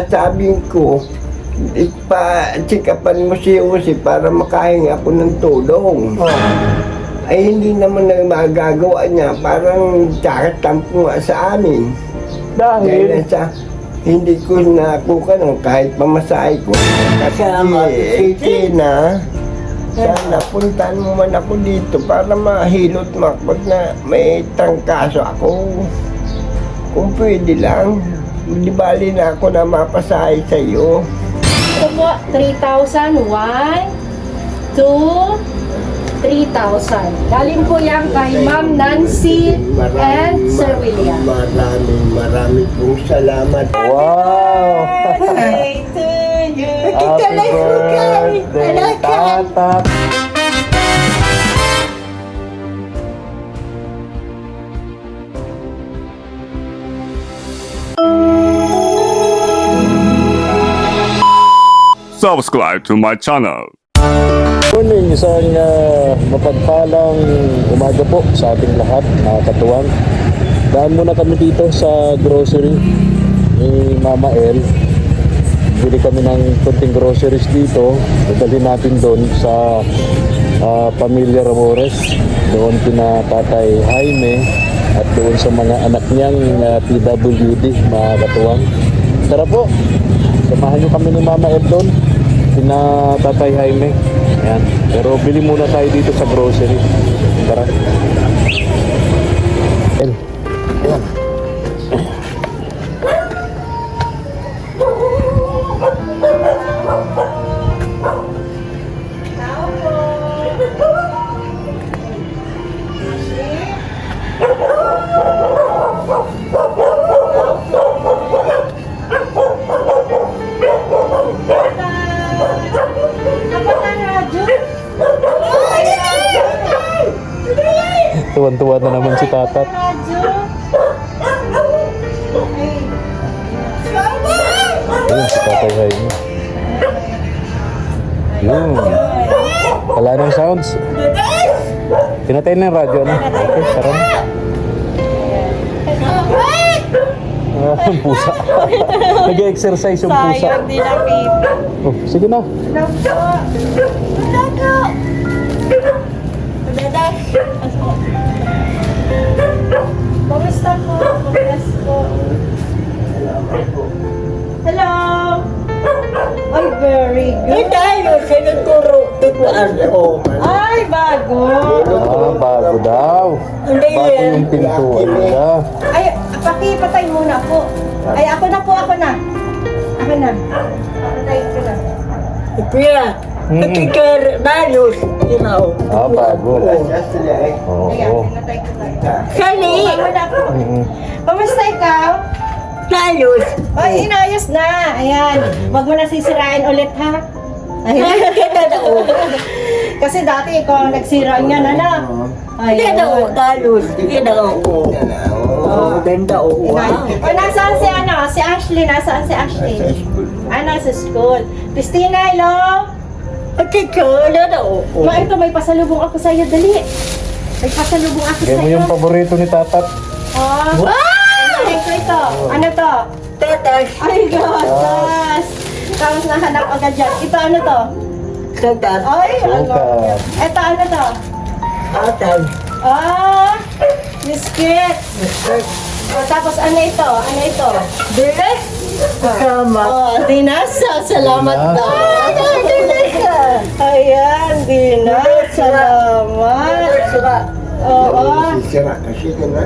Sabi ko, check upan mo si Uzi para makahinga ako ng tulong. Ay hindi naman na magagawa niya, parang tsakatampo nga sa amin. Dahil sa hindi ko nakuha ng kahit pamasahe ko. Kasi na, sana puntahan mo man ako dito para mahilot mo pag na may trangkaso ako. Kung pwede lang, di bali na ako na mapasahe sa iyo. Ito po, 3,000. 1, 2, 3,000. Galing po yan kay Ma'am Nancy and Sir William. Maraming pong salamat. Wow! Birthday to you. Happy birthday, Tatat! Subscribe to my channel. Morning, isang mapagpalang umaga po sa ating lahat, mga katuwang. Daan muna kami dito sa grocery ni Mama El. Bili kami ng konting groceries dito. Dadalhin natin doon sa Pamilya Ramores. Doon kina Tatay Jaime at doon sa mga anak niyang PWD, mga katuwang. Tara po, samahan niyo kami ni Mama El doon, kina Tatay Jaime. Ayan. Pero bili muna tayo dito sa grocery. Tara. Ayan. Tuwan-tuwa na naman si Tatat. Ayun, si Tatay Jaime. Yun. Wala nang sounds. Pinatay na yung radyo, ano? Okay, tara na. Ang pusa. Nag-exercise yung pusa. Sayang, di nakita. Oh, sige na. Kumusta po? Kumusta po? Hello! Ay, very good. Tayo, sinuturo. Ay, bago! Bago daw. Bago yung pintuan nila. Ay, pakipatay muna po. Ay, ako na po, ako na. Ako na. Patay ko na. Kuya, nakikir dalos, you know. Bago. Ayan, Oo. pinatay ko na. Sali, Ako na po. Mm-mm. Kumusta ikaw? dalos. Ay, inayos na. Ayan. Huwag mo na sisirain ulit, ha? Ayan. Kasi dati ikaw ang nagsira niyan, ano? Hindi na o, dalos. Hindi na o. Ganda o. Wow. O, nasaan si ano? Si Ashley. Nasaan si Ashley? Nasa school. Christina, hello? Pagkikala na o. Ma, ito, may pasalubong ako sa'yo. Dali. May pasalubong ako Kaya mo sa'yo. yung paborito ni Tatat. Oh. Wow! Ito. Ano to? Tatas, Ay, gatas. Tapos nahanap agad dyan. Ito, ano to? tatas, Ay, ano? Suka. Ito, ano to? atay. Biscuit. Tapos ano ito? Ano ito? Bilis, kasama. Dinasa. Salamat daw. Dinasa. Ayan, Dinas. Salamat. Sira. Oo. Sira kasi na.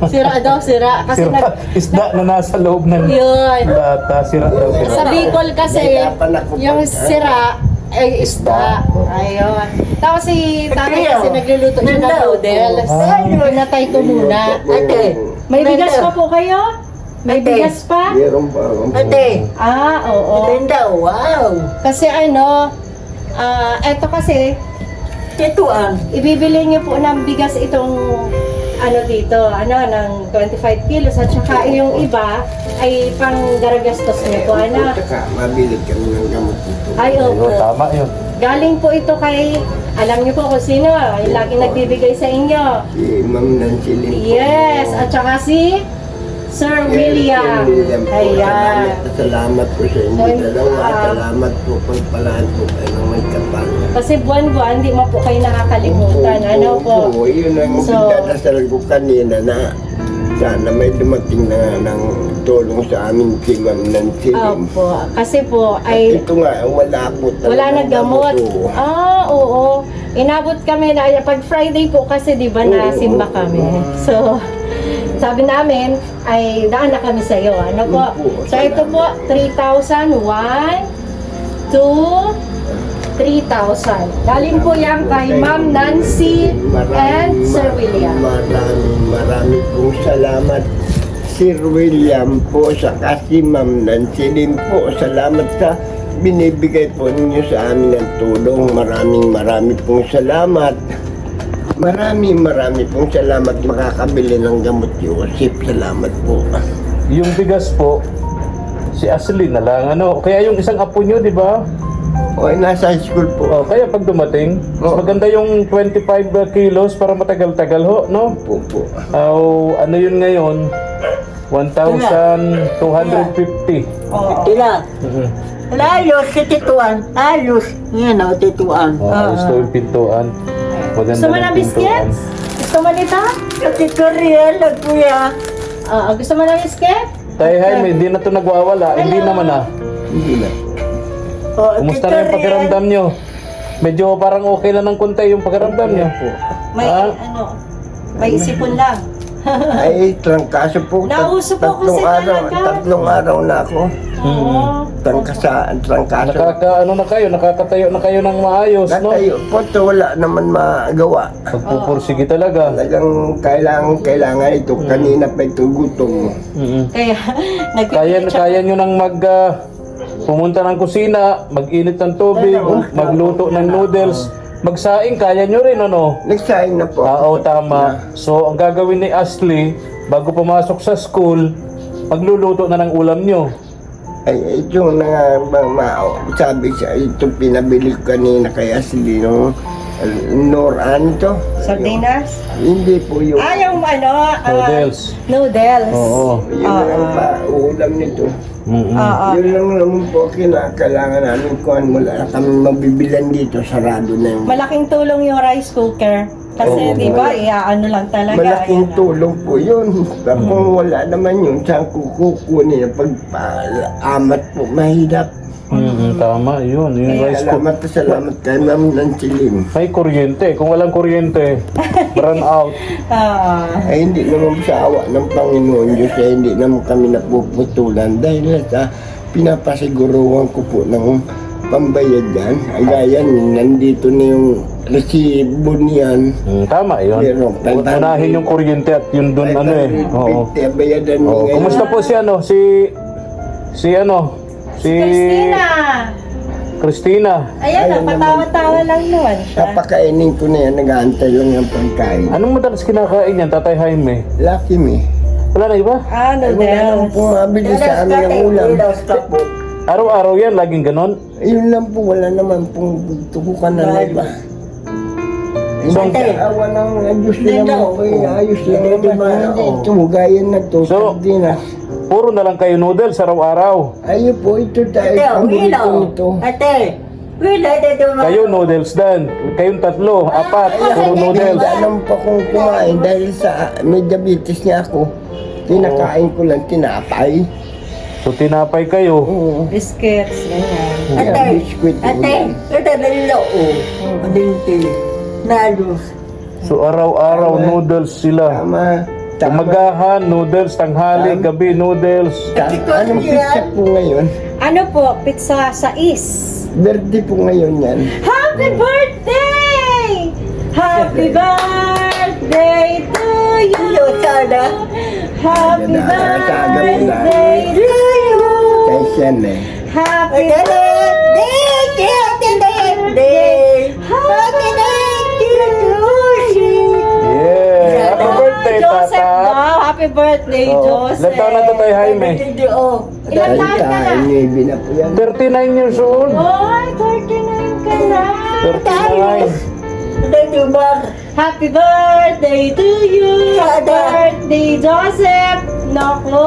Sira daw, sira. Kasi Sira. Isda na nasa loob ng Yun. lata. Sira daw. Sa Bicol kasi, yung sira ay isda. Ayun. Tapos si tatay kasi nagluluto siya ng noodles. Pinatay ko muna. Ate, May bigas pa po kayo? May bigas pa? Meron pa. ate. Oo. Ganda, wow. Kasi ano, eto kasi, Ito ang. ibibili niyo po ng bigas itong ano dito, ng 25 kilos at saka yung iba ay pang garagastos niyo po, Saka mabilig kami ng gamot dito. Ay, Ayun, opo. tama yun. Galing po ito kay, alam niyo po kung sino, yung laging nagbibigay sa inyo. Si Ma'am Nancy Lim. Yes, at saka si Sir William. Ayan. Salamat po sa inyo Thank- dalawa. ah. Salamat po pagpalaan po kayo ng may kapal. Kasi buwan-buwan, hindi mo po kayo nakakalimutan. Ano po? Oo, yun ang So- pinadasal ko kanina na sana may dumating na ng tulong sa amin si Ma'am Nancy. Opo. Kasi po ay Ito nga, wala po talaga. wala na gamot. Oo. Oo. Inabot kami na pag Friday po kasi 'di ba na Oo, simba oo, kami. oo. So sabi namin ay daan na kami sa iyo. Ano po? Opo, So ito po 3,000, 1, 2, 3,000. Galing po yan kay Ma'am Nancy and Sir William. Maraming pong salamat. Sir William po sa kasi Ma'am Nancy din po. Salamat sa binibigay po ninyo sa amin ng tulong. Maraming pong salamat. Marami pong salamat makakabili ng gamot Joseph. Salamat po. Yung bigas po, si Ashley na lang, ano? Kaya yung isang apo nyo, di ba? O, nasa high school po. Oh, kaya pag dumating, Oo. maganda yung 25 kilos para matagal-tagal ho, no? Po. Ano yun ngayon? 1,250. Tila. Mhm. Layos, tituan. Ayos. Yan o, tituan. Ayos to yung pintuan. Maganda Gusto mo ng pintuan. biscuits? Gusto mo nito? Katikoriel, kuya. Gusto mo ng biscuit? Tay Jaime, hindi na to nagwawala. Hindi naman ah. Hindi na. Kumusta na yung pakiramdam nyo? Medyo parang okay lang ng konti yung pakiramdam nyo. May Ah? may isipon lang. Ay, trangkaso po. Nauso po kasi talaga. Tatlong araw na ako. Oo. Trangkaso. Na nakakatayo na kayo ng maayos, no? Natayo po to, wala naman magawa. Pagpupursige talaga. Talagang kailangan ito. Kanina pa ito gutom. Mhm. Kaya Kaya nyo nang pumunta ng kusina, mag-init ng tubig, magluto ng noodles, magsaing, kaya nyo rin, ano? Nagsaing na po. Oo, tama. So, ang gagawin ni Ashley, bago pumasok sa school, magluluto na ng ulam nyo. Ay, ito na sabi siya, ito pinabili ko kanina kay Ashley, no? Noran to. Sardinas? Hindi po yung... Yung Noodles. Noodles. Oo. Yun ang ulam nito. Mhm. Yun lang naman po kinakailangan namin kuhan wala na kami mabibilan dito, sarado na yung... Malaking tulong yung rice cooker. Kasi Oo. di ba, ano lang talaga. Malaking ayan. tulong po yun. Kung wala naman yun, saan kukunin yung pagpaamat po, mahirap. Mhm, tama, yun. Yung rice cooker. Salamat kay Ma'am Nancy Lim. May kuryente. Kung walang kuryente, run out. Ay hindi naman sa awa ng Panginoon Diyos, ay hindi naman kami napuputulan dahil sa pinapasiguruhan ko po ng pambayad yan. Ay gaya nandito na yung resibo niyan. Tama, yun. Pero, Unahin yung kuryente at yun dun, ano eh. Oo. Bayadan mo Oo. ngayon. Kumusta po si ano? Si Christina. Ayan, patawa-tawa lang naman siya. Napakainin ko na yan, nag-aantay lang ng pagkain. Anong madalas kinakain yan, Tatay Jaime? Lucky me. Wala na iba? Ay, wala naman pong mabili sa amin ng ulam. Araw-araw yan, laging ganon. Yun lang po, wala naman pong tukukan na iba. So, Hindi awa ng Diyos na naman po, ayos lang naman. Ito, gaya na to, So, sardinas. puro na lang kayo noodles araw-araw. Ayun po, ito tayo, paborito nito. Ate, wala dito Kayo noodles din. Kayong tatlo, apat, puro noodles. Hindi alam pa kong kumain dahil sa may diabetes niya ako. Kinakain ko lang tinapay. So tinapay kayo. Oo. Biscuits, ganyan. Kaya biskuit Ate, ito na nila o. Dinti. Nalos. So araw-araw noodles sila. Tama. Umagahan, noodles, tanghali, gabi, noodles. Anong pizza po ngayon? Ano po, pizza sa is. Birthday po ngayon yan. Happy birthday! Happy birthday to you! Hello, sana. Happy birthday to you! Kaya siya na eh. Happy Ate, birthday! Happy birthday to you. Yeah! Happy birthday, Joseph Tata! daw. Happy birthday, Oh, Joseph. ilan taon na to, Tay Jaime? Ilang taon ka na? Maybe na po yan. 39 years old. Oy, 39 ka na. 39. Thank you, Mark. Happy birthday to you! Happy Sada. birthday, Joseph! Naku,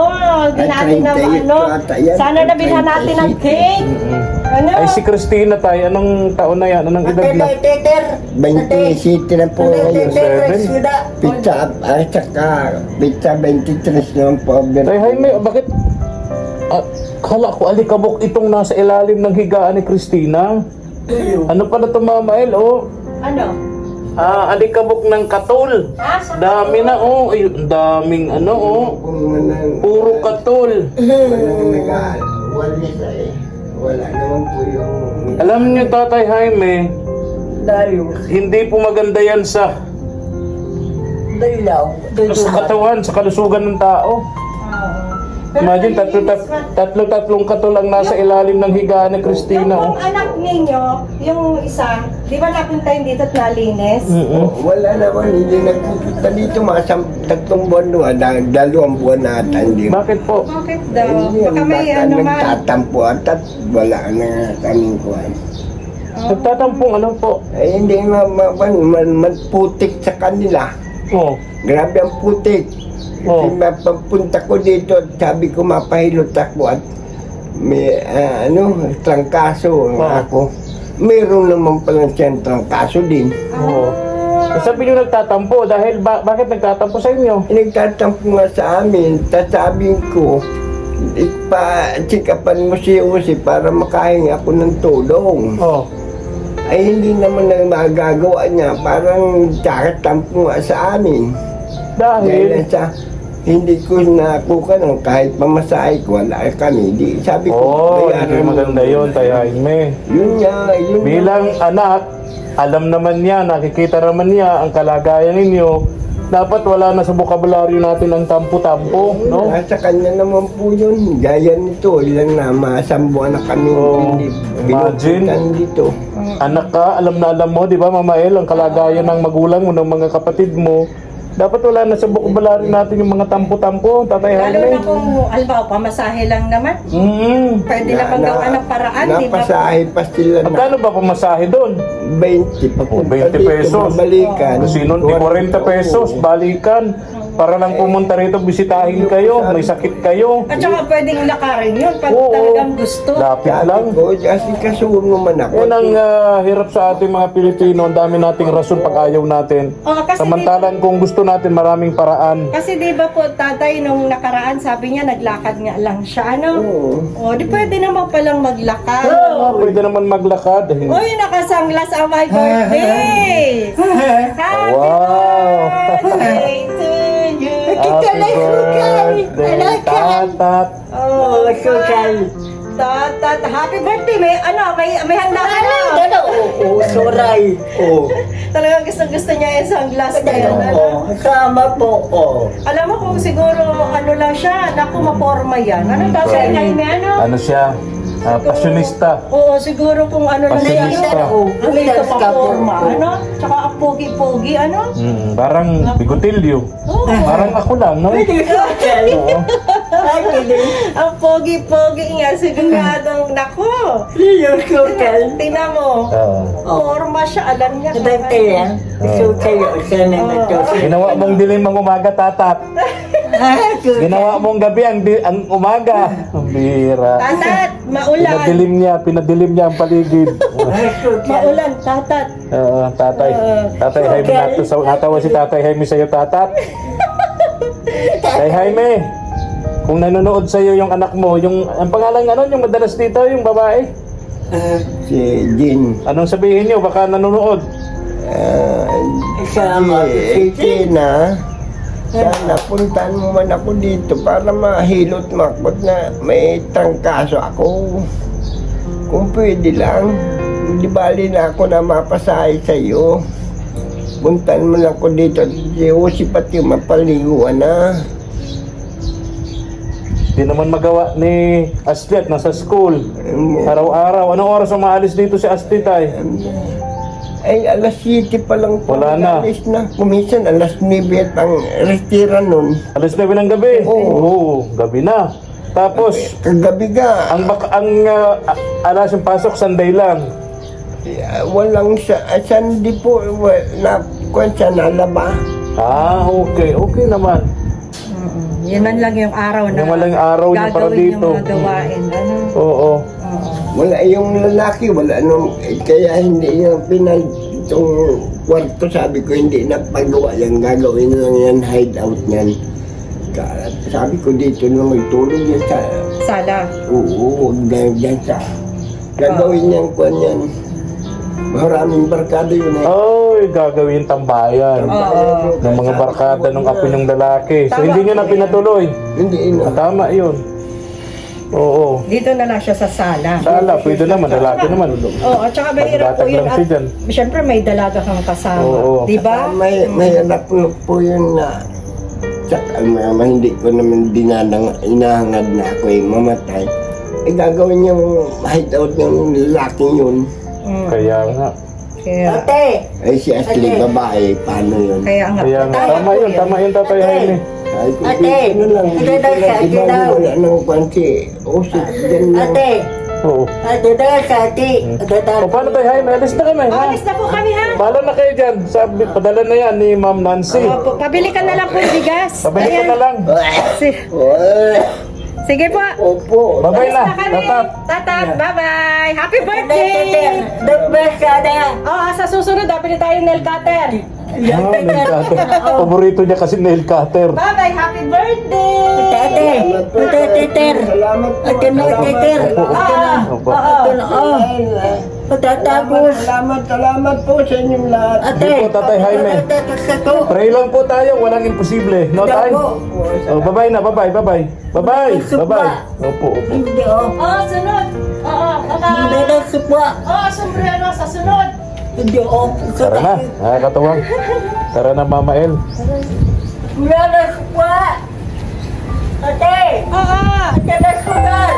hindi Ay, natin na 38 ano. ata yan. Sana nabilhan natin ng cake. Ano? Ay, si Christina tayo, anong taon na yan? Anong edad na? 27 na po ngayon. Sida. Pizza at saka pizza 23 naman po. Tay Jaime, bakit? Kala ko alikabok itong nasa ilalim ng higaan ni Christina. Ano pala ito, Mama El? Oh. Ano? Alikabok ng katol. Sa Dami na, oh. Ay, ang daming ano, oh. Puro katol. Walang nag-aawalis eh. Wala naman po yung... Alam niyo, Tatay Jaime, Dayo. hindi po maganda yan sa Daylaw. katawan, sa kalusugan ng tao. Imagine, tatlong katol ang nasa ilalim ng higaan ni Christina, Yung oh. anak ninyo, yung isa, di ba napunta yun dito at nalinis? Wala naman, hindi nagpupunta dito mga 3 buwan doon, 2 buwan na ata, hindi. Bakit po? Bakit daw? Hindi, Baka may baka ano man. nagtatampo at wala na kaming kuhan. Nagtatampong ano po? Ay, hindi magputik sa kanila. Oh. Grabe ang putik. Oh. Papunta ko dito at sabi ko mapahilot ako at may trangkaso ako. Meron naman palang siyang trangkaso din. Oo. Sabi niyo nagtatampo dahil bakit nagtatampo sa inyo? Nagtatampo nga sa amin, sasabihin ko, ipa-check-upan mo si Uzi para makahingi ako ng tulong. Oh. Ay hindi naman na magagawa niya, parang tsaka-tampo nga sa amin. Dahil Dahil sa hindi ko nakuha ng kahit pamasahe ko, wala kami. Di, sabi ko, hindi bayaran mo maganda naman yun, yun. Tay Jaime. Yun nga, yun Bilang anak, alam naman niya, nakikita naman niya ang kalagayan ninyo. Dapat wala na sa bokabularyo natin ang tampo-tampo, no? Nasa kanya naman po yun. Gaya nito, ilan na, masambuan na kami Oh, imagine. pinupuntan dito. Anak ka, alam na alam mo, di ba, Mama El, ang kalagayan ng magulang mo, ng mga kapatid mo. Dapat wala na sa bokabularyo natin yung mga tampo-tampo, Tatay Lalo Jaime. na kung, alba, pamasahe lang naman. Pwede na magawa ng paraan, di ba? Napasahe pa sila na Magkano ba pamasahe doon? 20 papunta 20 pesos. Balikan. Sino di 40 pesos, balikan. Para lang pumunta rito, bisitahin kayo, may sakit kayo. At saka pwedeng lakarin yun pag Oo. talagang gusto. Lapit Sabi lang. ko, kasi kasuon naman ako. Yan ang hirap sa ating mga Pilipino. Ang dami nating rason pag ayaw natin. Oo, kasi Samantalang kung gusto natin, maraming paraan. Kasi di ba po tatay nung nakaraan sabi niya naglakad nga lang siya ano? Oo. O di pwede naman palang maglakad. Pwede naman maglakad. Uy, nakasanglas ang my birthday! Happy Wow! birthday to you! Happy birthday, Tatat! Oh, Sukal. Tatat, happy birthday! May handa ka na! Oo, suray. Oo. Talagang gusto niya yung sunglass na yan. Ano? Oo, sama po. Oo. Alam mo kung siguro ano lang siya, naku maporma yan. Ano tatay kayo may ano? Ano siya? Passionista. Oo, siguro kung ano lang yan. Passionista. Ano ito pa forma, ano? Tsaka ang pogi-pogi, ano? Parang bigotilyo. Oo. Parang ako lang, no? Sukal. Oo. Ang pogi-pogi nga, siguradong, naku! Yung sukal. Tingnan mo, Oo. forma siya, alam niya. Dante yan. Sukal yun. Sana na to. Ginawa mong dilim ang umaga, Tatat. Ginawa mong gabi ang umaga. Ang bira. Tatat, maulan. Pinadilim niya ang paligid. Maulan, tatat. Tatay. Tatay Jaime, natawa si Tatay Jaime sa'yo, Tatat. Tatay Jaime, kung nanonood sa'yo yung anak mo, ang pangalan ano, yung madalas dito, yung babae, Si Jean. anong sabihin niyo, baka nanonood? Sama. Si Tina. Sana puntahan mo man ako dito para mahilot makot na may trangkaso ako. Kung pwede lang, di bali na ako na mapasahe sa iyo. Puntahan mo lang ako dito. Si pati mapaliguan na. Di naman magawa ni Aslet, nasa school. Araw-araw. Anong oras ang maalis dito si Aslet ay? Ay, alas 7 pa lang po. Wala na. Alis na. Kumisan, alas 9 at ang restira nun. Alas 9 ng gabi? Oo. Gabi na. Tapos, Kagabi ka. alas yung pasok, Sunday lang. Walang sandi po. Kung siya nalaba. Okay. Okay naman. Yun man lang yung araw na Yung walang araw niya para gagawin dito. yung mga gawain. Ano? Oo. Wala yung lalaki, wala nung, kaya hindi yung pinag, itong kwarto, sabi ko, hindi na pagawa yan, gagawin lang yan, hideout niyan. Sabi ko dito na magtulog yan sa, Sala. oo, dyan sa, gagawin niyang kwan yan. Maraming barkada yun eh. Oy, gagawin tambayan. Ng mga barkada ng apo niyong lalaki. So, hindi niya na pinatuloy. Hindi na. Tama yun. Oo. Dito na lang siya sa sala. Sala, pwede naman. Lalaki naman. Oo, at saka mahirap po Pagdatag yun. lang siya dyan. Siyempre may dalaga kang kasama. Oo. Di ba? May anak po yun na, tsaka hindi ko naman inahangad na ako mamatay. Gagawin yung hideout ng lalaking yun. Kaya nga. Kaya, Ate, Si Ashley, babae, paano yun? kaya nga. Kaya nga. Tama yun. Tama yun, Tatay Jaime. Ay, kung Ate, dito na lang, ate dito daw lang, siya, ate iba daw. wala nang kwansi. Osip, dyan lang. ate, Oo. ate daw sa ate. Ate daw. O, paano Tay Jaime? Alis na kami, ha? Alis na po kami ha. Bahala na kayo dyan. Sabi, padala na yan ni Ma'am Nancy. Opo, pabili ka na lang po ng bigas. Pabalik ko na lang. Sige po. Opo. Bye-bye na. Alis na kami. Tatat. Tatat, bye-bye. Happy Ate, birthday! Dagbasada. Oo, sa susunod, dapat tayo nail cutter. Ah, nail cutter. Paborito niya kasi nail cutter. Bye-bye, happy birthday! Ate, ate, ter. Salamat po. Ate mo, ate, ter. Ate na. Opo. Ate na, oh. Patatapos. Salamat po sa inyong lahat. Ate. Sige po, Tatay Jaime. Pray lang po tayo. Walang imposible. No, Tay? Oh, bye-bye na. Bye-bye. Bye-bye. Bye-bye. Bye-bye. Opo, opo. Hindi, oh. Oo, sunod. Oo, Hindi bye-bye. na supwa. Oo, sombrero sa sunod. Hindi, oh. Tara na. Nakakatuwang. Tara na, Mama El. Wala na supwa. Ate. Oo. Ate na sugal.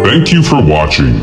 Thank you for watching.